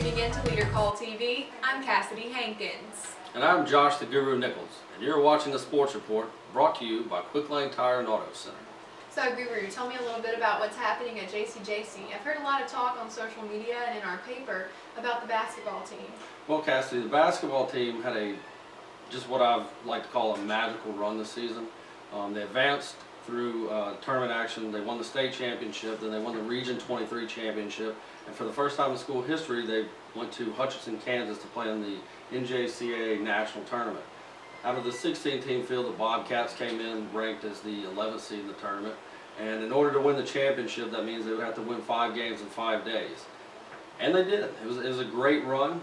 tuning in to Leader Call TV. I'm Cassidy Hankins. And I'm Josh the Guru Nichols, and you're watching the Sports Report, brought to you by Quick Lane Tire and Auto Center. So Guru, tell me a little bit about what's happening at JCJC. I've heard a lot of talk on social media and in our paper about the basketball team. Well, Cassidy, the basketball team had just what I like to call a magical run this season. They advanced through tournament action. They won the state championship, then they won the Region 23 championship, and for the first time in school history, they went to Hutchinson, Kansas to play in the NJCAA National Tournament. Out of the 16-team field, the Bobcats came in ranked as the 11th seed in the tournament, and in order to win the championship, that means they would have to win 5 games in 5 days. And they did. It was a great run.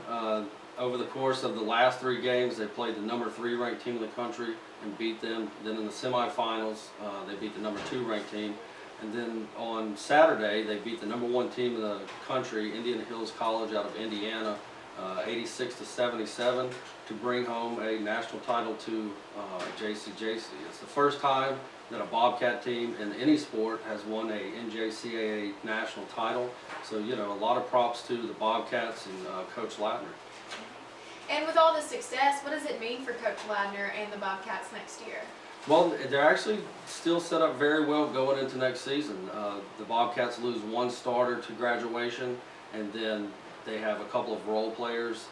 Over the course of the last 3 games, they played the number 3 ranked team in the country and beat them. Then in the semifinals, they beat the number 2 ranked team. And then on Saturday, they beat the number 1 team in the country, Indian Hills College out of Indiana, 86-77, to bring home a national title to JCJC. It's the first time that a Bobcat team in any sport has won a NJCAA national title. So, you know, a lot of props to the Bobcats and Coach Ladner. And with all this success, what does it mean for Coach Ladner and the Bobcats next year? Well, they're actually still set up very well going into next season. The Bobcats lose 1 starter to graduation, and then they have a couple of role players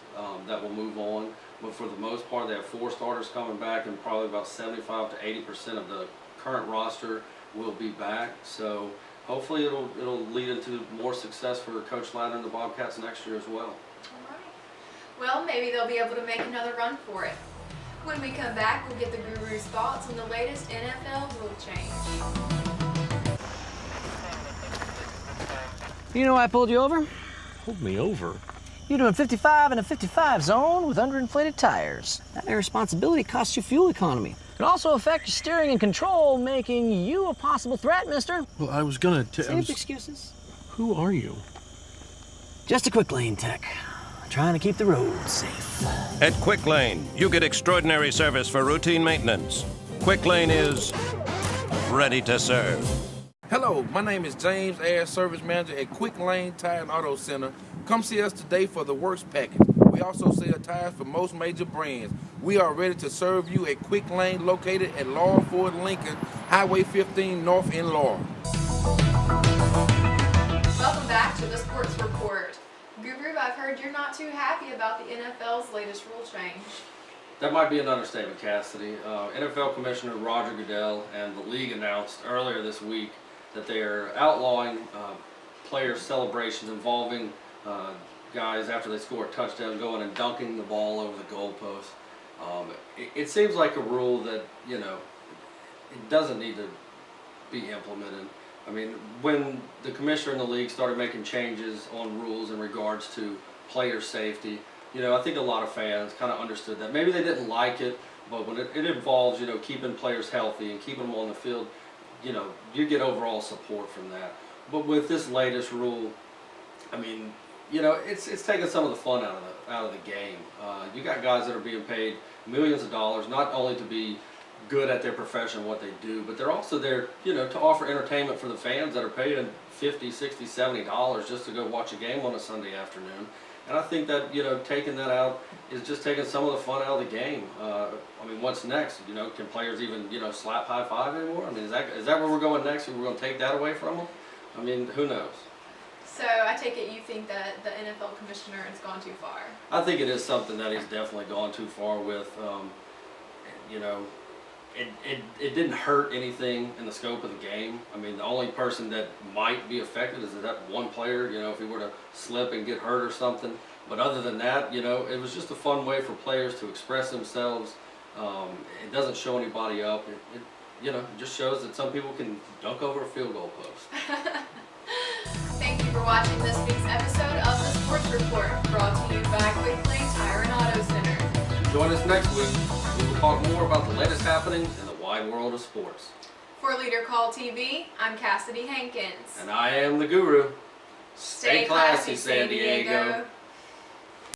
that will move on. But for the most part, they have 4 starters coming back, and probably about 75 to 80% of the current roster will be back. So hopefully it'll lead into more success for Coach Ladner and the Bobcats next year as well. Well, maybe they'll be able to make another run for it. When we come back, we'll get the Guru's thoughts on the latest NFL rule change. You know why I pulled you over? Pulled me over? You're doing 55 in a 55 zone with underinflated tires. That irresponsibility costs you fuel economy. It can also affect your steering and control, making you a possible threat, mister. Well, I was gonna Save excuses. Who are you? Just a quick lane tech. Trying to keep the road safe. At Quick Lane, you get extraordinary service for routine maintenance. Quick Lane is ready to serve. Hello, my name is James Ayers, Service Manager at Quick Lane Tire and Auto Center. Come see us today for the works package. We also sell tires for most major brands. We are ready to serve you at Quick Lane, located at Laurel Ford Lincoln, Highway 15 North in Laurel. Welcome back to the Sports Report. Guru, I've heard you're not too happy about the NFL's latest rule change. That might be an understatement, Cassidy. NFL Commissioner Roger Goodell and the league announced earlier this week that they are outlawing player celebrations involving guys after they score a touchdown going and dunking the ball over the goalpost. It seems like a rule that, you know, it doesn't need to be implemented. I mean, when the commissioner and the league started making changes on rules in regards to player safety, you know, I think a lot of fans kind of understood that. Maybe they didn't like it, but when it involves, you know, keeping players healthy and keeping them on the field, you know, you get overall support from that. But with this latest rule, I mean, you know, it's taking some of the fun out of the game. You got guys that are being paid millions of dollars, not only to be good at their profession, what they do, but they're also there, you know, to offer entertainment for the fans that are paying $50, $60, $70 just to go watch a game on a Sunday afternoon. And I think that, you know, taking that out is just taking some of the fun out of the game. I mean, what's next? You know, can players even, you know, slap high five anymore? I mean, is that where we're going next? We're going to take that away from them? I mean, who knows? So I take it you think that the NFL commissioner has gone too far? I think it is something that he's definitely gone too far with. You know, it didn't hurt anything in the scope of the game. I mean, the only person that might be affected is that one player, you know, if he were to slip and get hurt or something. But other than that, you know, it was just a fun way for players to express themselves. It doesn't show anybody up. It you know, just shows that some people can dunk over a field goal post. Thank you for watching this week's episode of the Sports Report, brought to you by Quick Lane Tire and Auto Center. Join us next week. We will talk more about the latest happenings in the wide world of sports. For Leader Call TV, I'm Cassidy Hankins. And I am the Guru. Stay classy, San Diego.